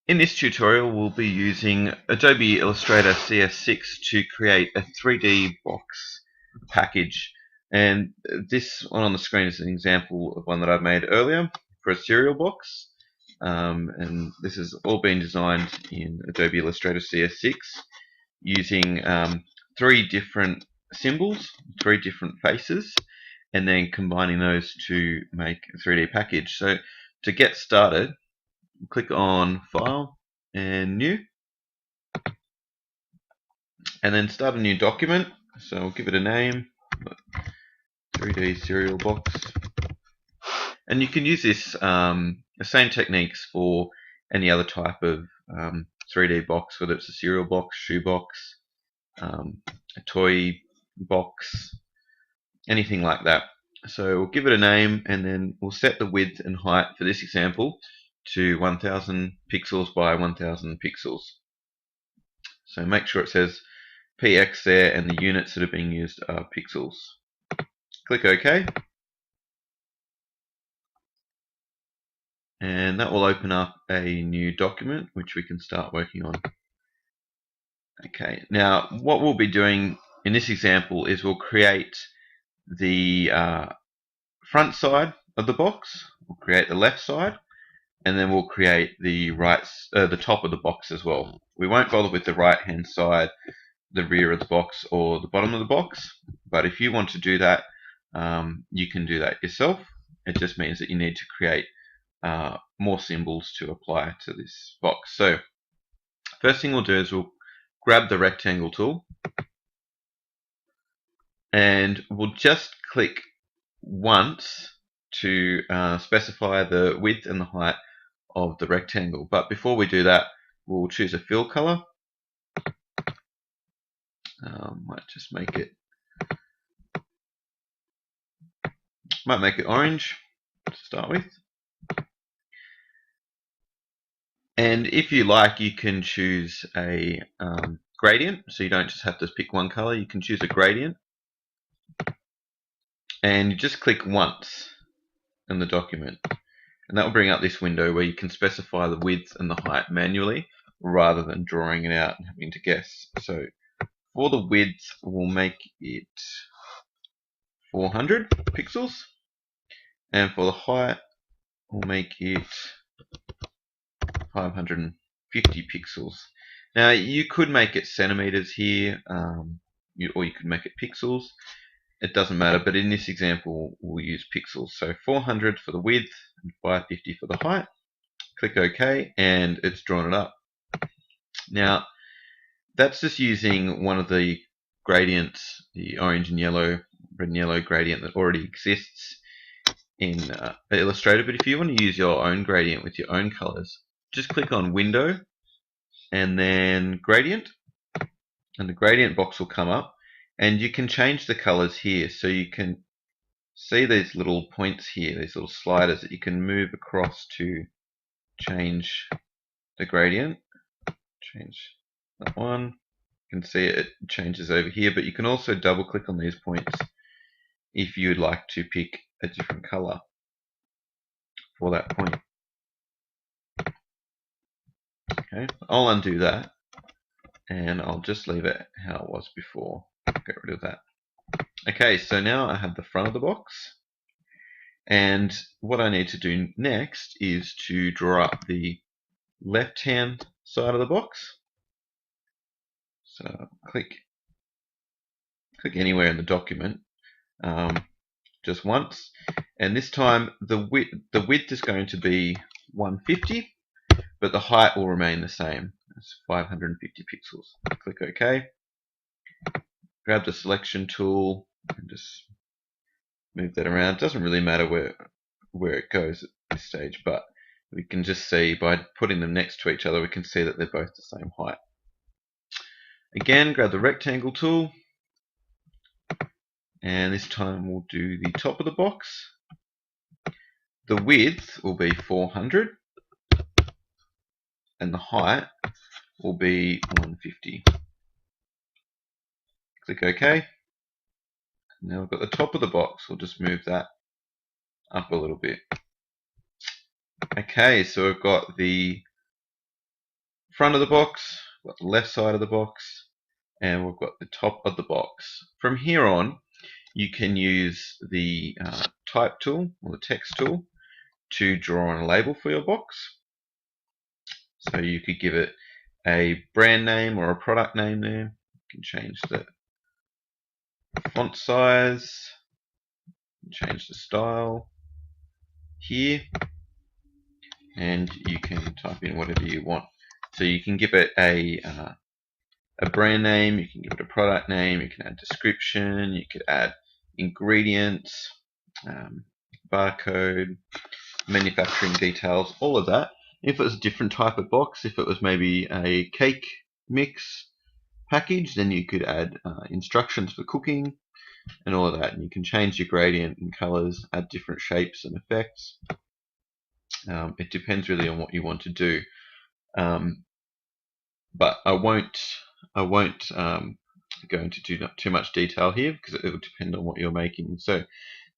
In this tutorial, we'll be using Adobe Illustrator CS6 to create a 3D box package. And this one on the screen is an example of one that I've made earlier for a cereal box. And this has all been designed in Adobe Illustrator CS6 using three different symbols, three different faces, and then combining those to make a 3D package. So to get started, click on File and New, and then start a new document. So we'll give it a name, 3D cereal box. And you can use this the same techniques for any other type of 3D box, whether it's a cereal box, shoe box, a toy box, anything like that. So we'll give it a name, and then we'll set the width and height for this example to 1000 pixels by 1000 pixels. So make sure it says px there, and the units that are being used are pixels. Click OK, and that will open up a new document which we can start working on. Okay, now what we'll be doing in this example is we'll create the front side of the box, we'll create the left side, and then we'll create the the top of the box as well. We won't bother with the right hand side, the rear of the box, or the bottom of the box, but if you want to do that, you can do that yourself. It just means that you need to create more symbols to apply to this box. So first thing we'll do is we'll grab the rectangle tool, and we'll just click once to specify the width and the height of the rectangle. But before we do that, we'll choose a fill color. Might make it orange to start with. And if you like, you can choose a gradient, so you don't just have to pick one color. You can choose a gradient, and you just click once in the document, and that will bring up this window where you can specify the width and the height manually rather than drawing it out and having to guess. So for the width, we'll make it 400 pixels, and for the height, we'll make it 550 pixels. Now you could make it centimeters here, or you could make it pixels. It doesn't matter, but in this example we'll use pixels. So 400 for the width and 550 for the height. Click OK, and it's drawn it up. Now that's just using one of the gradients, the orange and yellow, red and yellow gradient that already exists in Illustrator. But if you want to use your own gradient with your own colors, just click on Window and then Gradient, and the gradient box will come up, and you can change the colors here. So you can see these little points here, these little sliders that you can move across to change the gradient. Change that one. You can see it changes over here, but you can also double click on these points if you'd like to pick a different color for that point. Okay, I'll undo that, and I'll just leave it how it was before. Get rid of that. Okay, so now I have the front of the box, and what I need to do next is to draw up the left hand side of the box. So click anywhere in the document, just once, and this time the width is going to be 150, but the height will remain the same. It's 550 pixels. Click OK. Grab the selection tool and just move that around. It doesn't really matter where it goes at this stage, but we can just see by putting them next to each other, we can see that they're both the same height. Again, grab the rectangle tool, and this time we'll do the top of the box. The width will be 400, and the height will be 150. Click OK. Now we've got the top of the box. We'll just move that up a little bit. Okay, so we've got the front of the box, we've got the left side of the box, and we've got the top of the box. From here on, you can use the type tool or the text tool to draw on a label for your box. So you could give it a brand name or a product name there. You can change the font size, change the style here, and you can type in whatever you want. So you can give it a brand name, you can give it a product name, you can add description, you could add ingredients, barcode, manufacturing details, all of that. If it was a different type of box, if it was maybe a cake mix package, then you could add instructions for cooking and all of that. And you can change your gradient and colors, add different shapes and effects. It depends really on what you want to do. But I won't go into too much detail here because it will depend on what you're making. So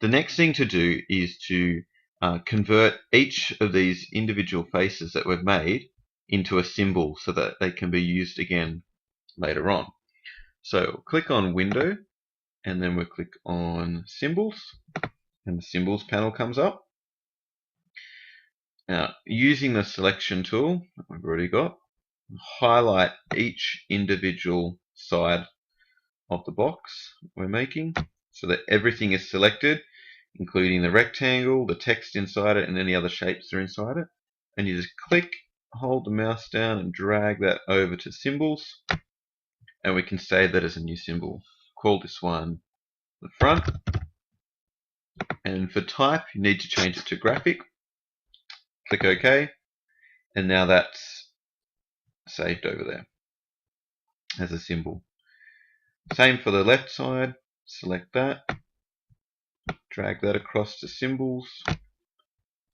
the next thing to do is to convert each of these individual faces that we've made into a symbol so that they can be used again later on. So click on Window, and then we'll click on Symbols, and the Symbols panel comes up. Now, using the selection tool that we've already got, highlight each individual side of the box we're making so that everything is selected, including the rectangle, the text inside it, and any other shapes that are inside it. And you just click, hold the mouse down, and drag that over to Symbols, and we can save that as a new symbol. Call this one the front. And for type, you need to change it to graphic. Click OK, and now that's saved over there as a symbol. Same for the left side. Select that, drag that across to Symbols,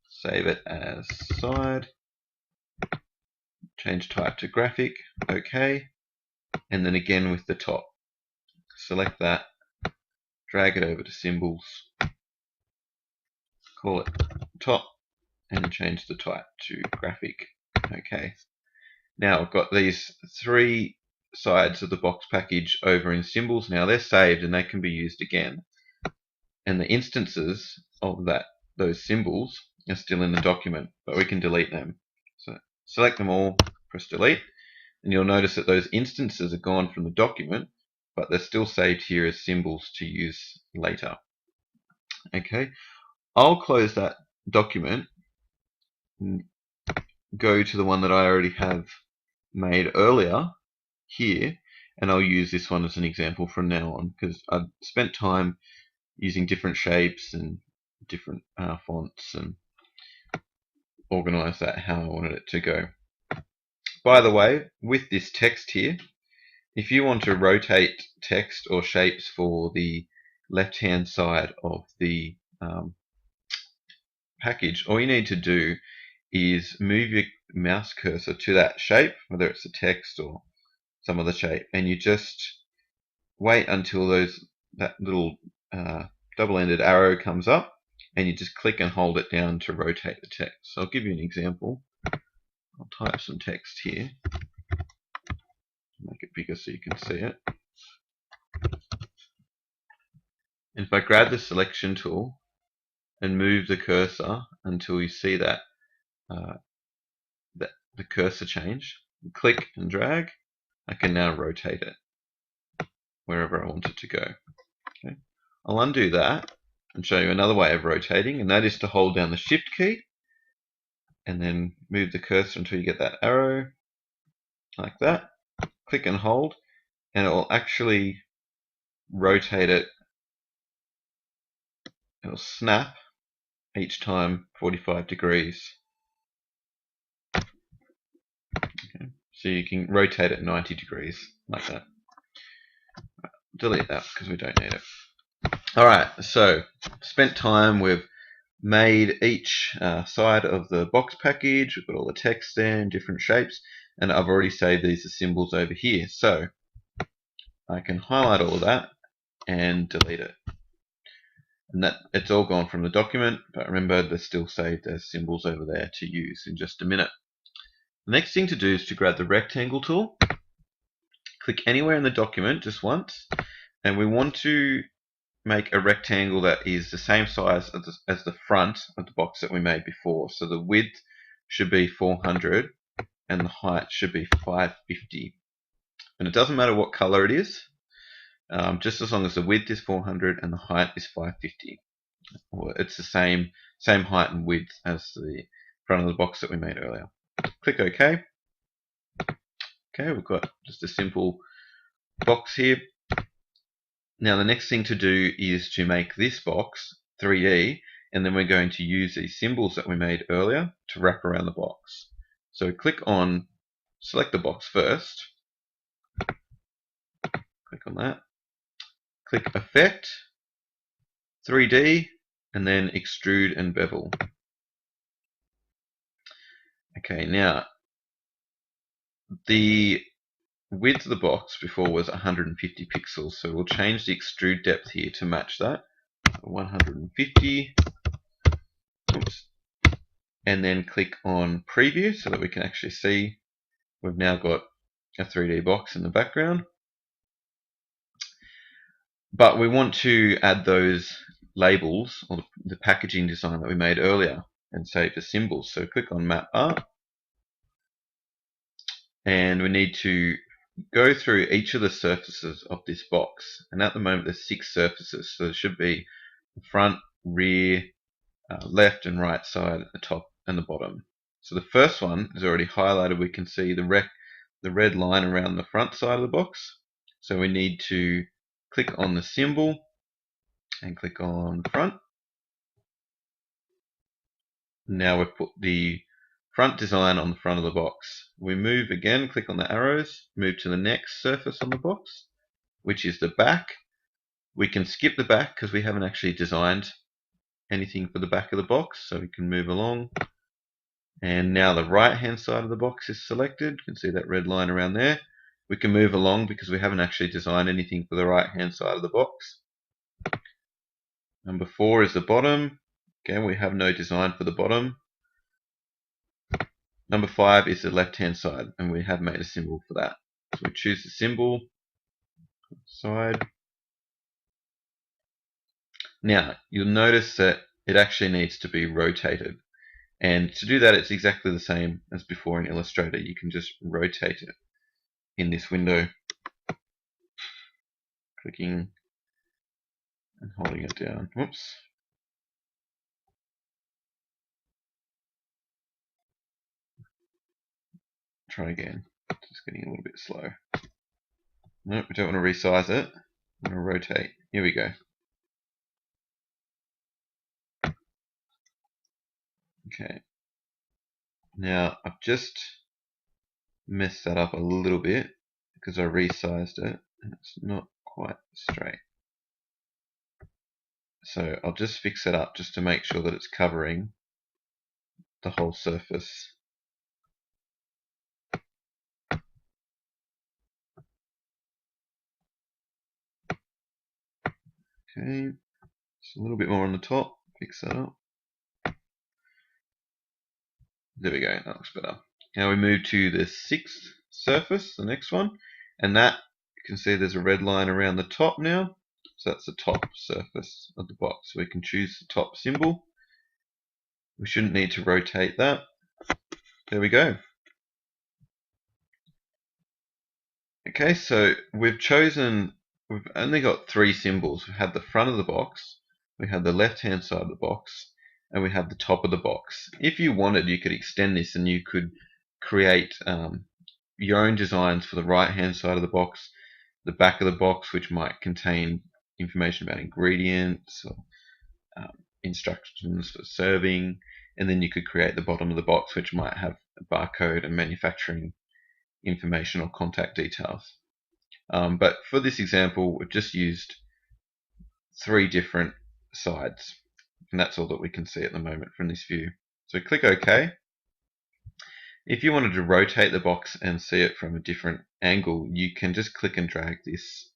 save it as side, change type to graphic, OK, and then again with the top. Select that, drag it over to Symbols, call it top, and change the type to graphic. OK. Now I've got these three sides of the box package over in Symbols. Now they're saved and they can be used again. And the instances of those symbols are still in the document, but we can delete them. So select them all, press delete, and you'll notice that those instances are gone from the document, but they're still saved here as symbols to use later. Okay, I'll close that document and go to the one that I already have made earlier here, and I'll use this one as an example from now on because I've spent time using different shapes and different fonts and organize that how I wanted it to go. By the way, with this text here, if you want to rotate text or shapes for the left-hand side of the package, all you need to do is move your mouse cursor to that shape, whether it's the text or some other shape, and you just wait until that little double-ended arrow comes up, and you just click and hold it down to rotate the text. So I'll give you an example. I'll type some text here, make it bigger so you can see it. And if I grab the selection tool and move the cursor until you see that the cursor change, click and drag, I can now rotate it wherever I want it to go. Okay. I'll undo that and show you another way of rotating, and that is to hold down the Shift key and then move the cursor until you get that arrow, like that. Click and hold, and it will actually rotate it. It will snap each time 45 degrees. Okay. So you can rotate it 90 degrees, like that. Delete that because we don't need it. Alright, so spent time, we've made each side of the box package, we've got all the text there in different shapes, and I've already saved these as symbols over here. So I can highlight all of that and delete it. And that it's all gone from the document, but remember they're still saved as symbols over there to use in just a minute. The next thing to do is to grab the rectangle tool, click anywhere in the document just once, and we want to make a rectangle that is the same size as the front of the box that we made before. So the width should be 400 and the height should be 550. And it doesn't matter what color it is, just as long as the width is 400 and the height is 550. Well, it's the same height and width as the front of the box that we made earlier. Click OK. Okay, we've got just a simple box here. Now the next thing to do is to make this box 3D, and then we're going to use these symbols that we made earlier to wrap around the box. So select the box first, click on that, click Effect, 3D, and then Extrude and Bevel. Okay, now the width of the box before was 150 pixels, so we'll change the extrude depth here to match that. 150. Oops. And then click on Preview so that we can actually see we've now got a 3D box in the background. But we want to add those labels, or the packaging design that we made earlier, and save the symbols. So click on Map Art, and we need to go through each of the surfaces of this box. And at the moment there's 6 surfaces, so there should be the front, rear, left and right side, the top and the bottom. So the first one is already highlighted. We can see the red line around the front side of the box. So we need to click on the symbol and click on front. Now we've put the front design on the front of the box. We move again, click on the arrows, move to the next surface on the box, which is the back. We can skip the back because we haven't actually designed anything for the back of the box, so we can move along. And now the right hand side of the box is selected. You can see that red line around there. We can move along because we haven't actually designed anything for the right hand side of the box. Number 4 is the bottom. Again, we have no design for the bottom. Number 5 is the left hand side, and we have made a symbol for that. So we choose the symbol, side. Now you'll notice that it actually needs to be rotated. And to do that, it's exactly the same as before in Illustrator. You can just rotate it in this window, clicking and holding it down. Whoops. Try again. Just getting a little bit slow. Nope, we don't want to resize it. I'm going to rotate. Here we go. Okay. Now I've just messed that up a little bit because I resized it and it's not quite straight. So I'll just fix it up just to make sure that it's covering the whole surface. Okay, just a little bit more on the top, fix that up. There we go, that looks better. Now we move to the 6th surface, the next one, and that, you can see there's a red line around the top now. So that's the top surface of the box. So we can choose the top symbol. We shouldn't need to rotate that. There we go. Okay, so we've only got 3 symbols. We have the front of the box, we have the left hand side of the box, and we have the top of the box. If you wanted, you could extend this and you could create your own designs for the right hand side of the box, the back of the box, which might contain information about ingredients or instructions for serving, and then you could create the bottom of the box, which might have a barcode and manufacturing information or contact details. But for this example, we've just used 3 different sides, and that's all that we can see at the moment from this view. So click OK. If you wanted to rotate the box and see it from a different angle, you can just click and drag this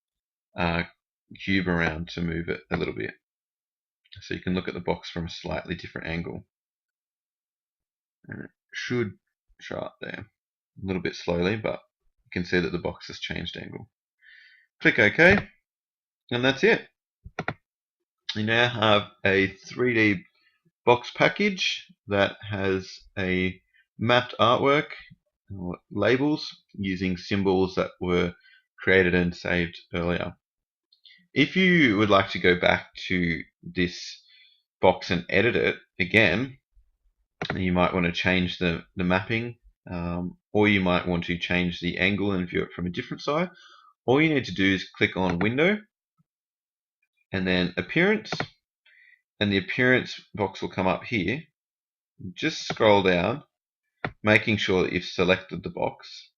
cube around to move it a little bit. So you can look at the box from a slightly different angle. And it should show up there. a little bit slowly, but you can see that the box has changed angle. Click OK, and that's it. You now have a 3D box package that has a mapped artwork or labels using symbols that were created and saved earlier. If you would like to go back to this box and edit it again, you might want to change the mapping, or you might want to change the angle and view it from a different side. All you need to do is click on Window and then Appearance, and the Appearance box will come up here. Just scroll down, making sure that you've selected the box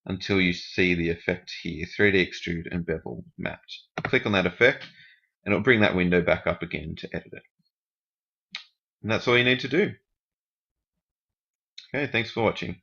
until you see the effect here, 3D Extrude and Bevel mapped. Click on that effect and it'll bring that window back up again to edit it. And that's all you need to do. Okay, thanks for watching.